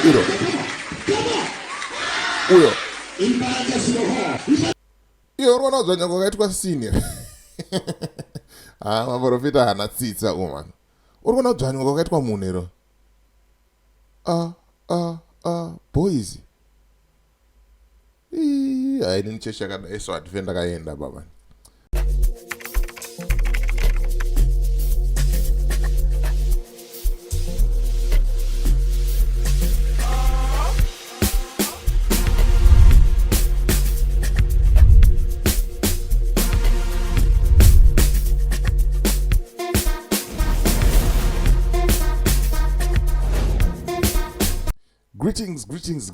iro uyo iyo rona dzvanyango kaitwa senior maprofita hana tsitsa umana uri kuona dzvanyango kaitwa munero boys haini chechi yakadai so hatife ndakaenda baba.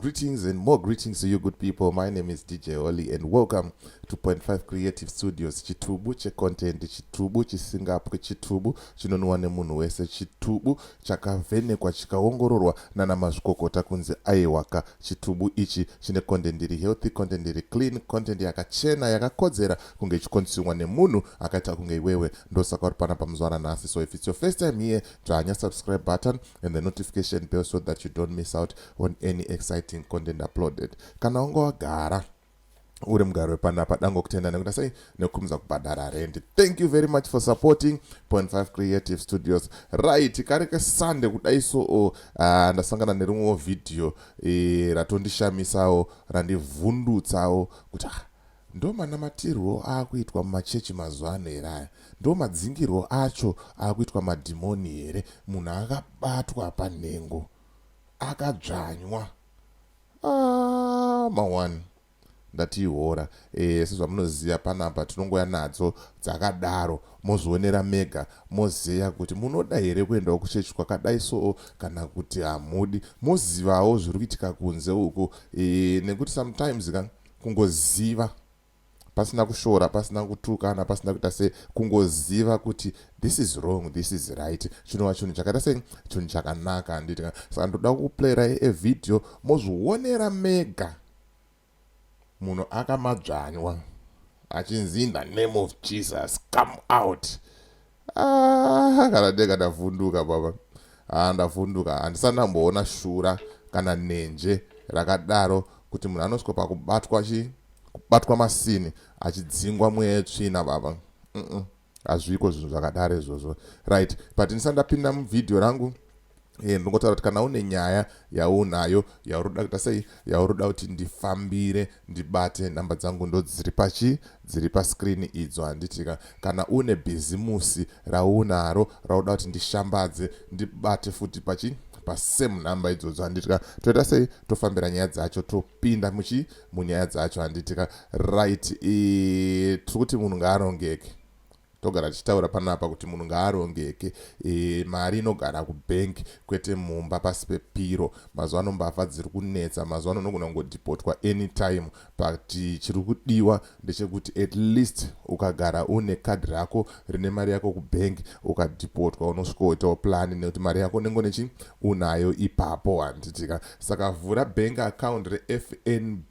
Greetings, and more greetings to you good people. My name is DJ Oli, and welcome to 0.5 Creative Studios. Chitubu che content, chitubu chisingapo, chitubu chinonwa nemunhu wese, chitubu chakavhenekwa chikaongororwa nana mazvikokota kunze aiwaka. Chitubu ichi chine content iri healthy, content iri clean, content yakachena yakakodzera kunge chikonsumwa nemunhu akaita kunge iwewe. Ndosaka uri pana pamuzuva nhasi. So if it's your first time here, dzvanya subscribe button and the notification bell so that you don't miss out on any exciting content uploaded. Kana ungo wagara uri mugaro wepanapa dango kutenda nekuda sei nekukumza kubhadhara rent. Thank you very much for supporting 0.5 Creative Studios. Right, kareke Sunday kudai so ndasangana nerimwe video ratondishamisawo randivhundutsawo kuti ndo manamatirwo akuitwa mumachechi mazuva ano here aya, ndo madzingirwo acho akuitwa madhimoni here. Munhu akabatwa panhengo akadzvanywa mawani ndatihora. Sezvamunoziva panapa tinongoya nadzo dzakadaro, mozvionera mega moziva kuti munoda here kuendawo kuchechi kwakadai so kana kuti hamudi, mozivawo zviri kuitika kunze uko. Nekuti sometimes kungoziva pasina kushora, pasina kutukana, pasina kuita se, kungoziva kuti this is wrong, this is right, chinova chinhu chakaita se chinhu chakanaka. Handiti saka ndoda kuplayera video mozvionera mega munhu akamadzvanywa achinzi in the name of Jesus come out. Kana ndega ndavhunduka baba, ndavhunduka. Handisati ndamboona shura kana nenje rakadaro kuti munhu anosvika kubatwa masini achidzingwa mweya yetsvina baba. Hazviko zvinhu zvakadaro izvozvo. Right, but ndisati ndapinda muvidhio rangu ndingotaura kuti kana une nyaya yaunayo yauroda kuita sei, yauroda kuti ndifambire ndibate, nhamba dzangu ndo dziri pascreen idzo. Handitika kana une bhizimusi raunaro rauda kuti ndishambadze ndibate futi pasame nhamba idzodzo. Handitika toita sei, tofambira nyaya dzacho, topinda munyaya dzacho. Handitika right, tiri kuti munhu ngaarongeke. Togara tichitaura panapa kuti munhu ngaarongeke. Mari inogara kubank kwete mumba pasi pepiro. Mazuva ano mbavha dziri kunetsa, mazuva ano unogona kungodhipotwa anytime. But chiri kudiwa ndechekuti at least ukagara une kadhi rako rine mari yako kubank, ukadhipotwa unosvikoitawo plani nekuti mari yako nengo unayo ipapo. Handitika saka vhura bank account reFNB,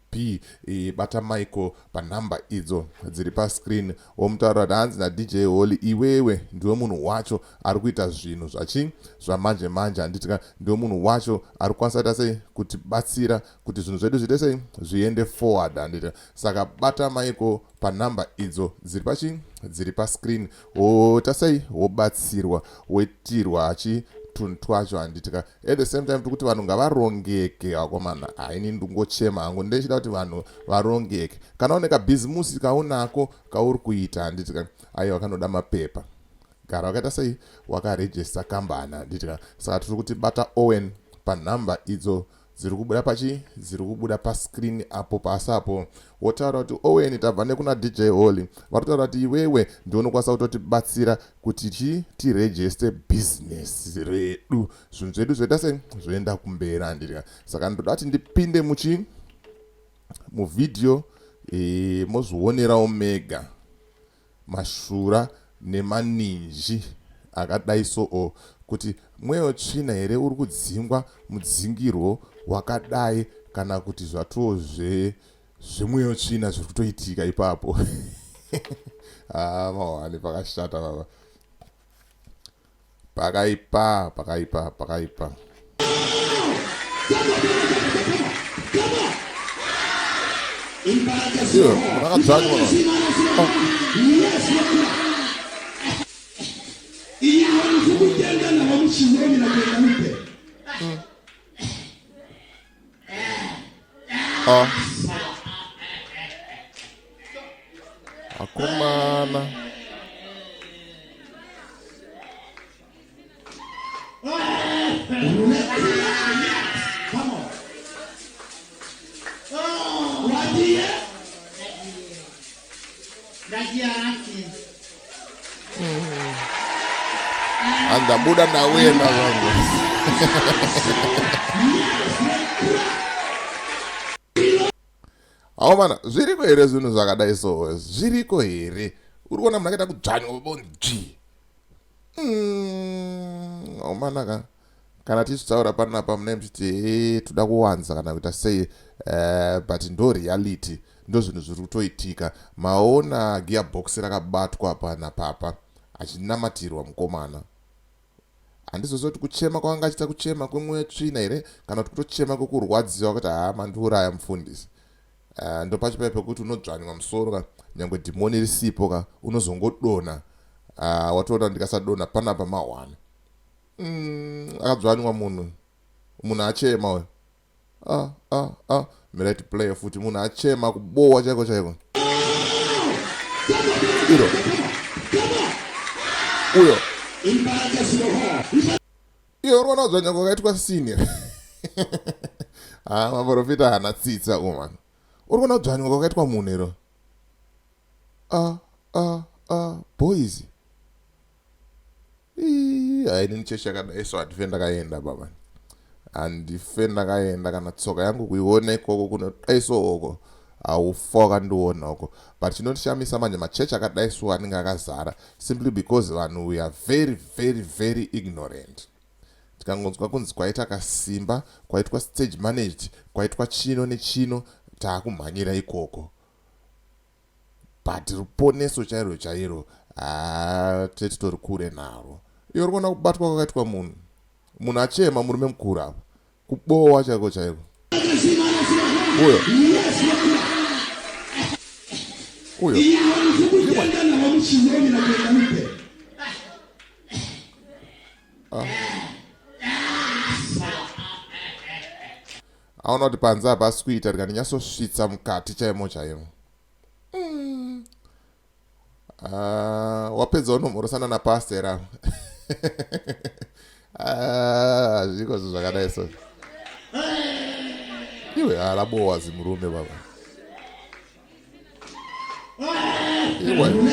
bata Michael panhamba idzo dziri pascreen. Womutaura kuti hanzi naDJ Oli iwewe ndiwe munhu wacho ari kuita zvinhu zvamanje manje. Handitika ndiwe munhu wacho ari kukwanisa sei kutibatsira kuti zvinhu zvedu zviite sei zviende forward. Handitika saka bata Michael panhamba idzo dziri pascreen, wota sei wobatsirwa, woitirwa tunhu twacho. Handitika at the same time tikuti vanhu ngavarongeke akomana. Haini ndingochema hangu, ndechida kuti vanhu varongeke. Kana une kabhizimusi kaunako kauri kuita, handitika aiwa kanoda mapepa, gara wakaita sei wakarejista kambana. Handitika saka tiri kuti bata Owen panhamba idzo dziri kubuda pascreen apo pasapo. Wotaura kuti Owen tabva nekuna DJ Oli, varitaura kuti iwewe ndiwe unokwanisa kutotibatsira kuti tirejiste business redu, zvinhu zvedu zvoita sei zvoenda kumberi. Handitika saka ndoda kuti ndipinde muvidhio mozvionerawo mega mashura nemaninji akadai so kuti mweya wetsvina here uri kudzingwa mudzingirwo wakadai, kana kuti zvatuwo zvemweya wetsvina zviri kutoitika ipapo. Mawani pakashata baba, pakaipa. Iyo rakadzanywa akomana andabuda ndawenda vangu awo mana zviriko here zvinhu zvakadai so zviriko here uri kuona munhu akaita kudzvanywa bonji awo mana kana tichitaura panapa mune mchiti toda kuwanza kana kuita sei but ndo reality ndo zvinhu zviri kutoitika maona gearbox rakabatwa panapapa achinamatirwa mukomana handizozoti kuchema kwanga achita kuchema kwemwoyo tsvina here kana kuti kutochema kwekurwadziwa kuti mandiuraya mufundisi ndo pachipai pekuti unodzvanywa musoro nyangwe dhimoni risipo unozongodona watoona ndikasadona panapa mahwana akadzvanywa munhu achema uyo mirati player futi munhu achema kubowa chaiko chaiko iro uyo iyo uri kuona kudzvanywa kwakaitwa senior maprofita hana tsitsa umana uri kuona kudzvanywa kwakaitwa munhu iro boys haini chechi yakadai so handife ndakaenda baba handife ndakaenda kana tsoka yangu kuiona ikoko kunodai so oko haufa wakandiona oko but chinondishamisa manje machechi akadai so anenge akazara simply because vanhu we are very very very ignorant tikangonzwa kunzi kwaita kasimba kwaitwa stage managed kwaitwa chino nechino taakumhanyira ikoko but ruponeso chairo chairo titori kure naro iyo uri kuona kubatwa kwakaitwa munhu achema murume mukuru apa kubowa chaiko chaiko uyo aona kuti panze apa asi kuita rikaninyasosvitsa mukati chaimo chaimo wapedza unomhorosana napastera zviko zvo zvakadai so iwe arabowa zimurume baba iwe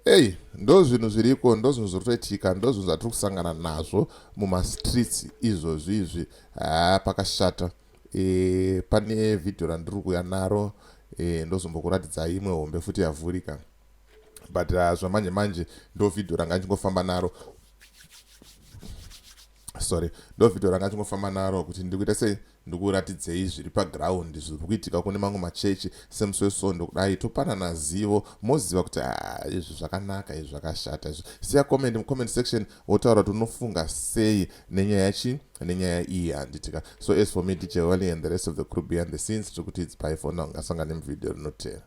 hey, ndo zvinhu zviriko ndo zvinhu zviri kutoitika ndo zvinhu zvatiri kusangana nazvo mumastreets izvozvi izvi pakashata pane vhidhio randiri kuuya naro ndozombokuratidza imwe hombe futi yavhurika but zvamanje manje ndo vhidhio ranga ndichingofamba naro ndo vhidhio ranga ndichingofamba naro kuti ndikuita sei ndikuratidzei zviri paground zviri kuitika kune mamwe machechi semusi wesondo kudai topanana zivo moziva kuti izvi zvakanaka izvi zvakashata izvi siya comment mucomment section wotaura kuti unofunga sei nenyaya nenyaya iyi handitika so as for me DJ Wally and the rest of the crew behind the scenes tiri kuti it's bye for now ngasangane muvhidhio rinotera.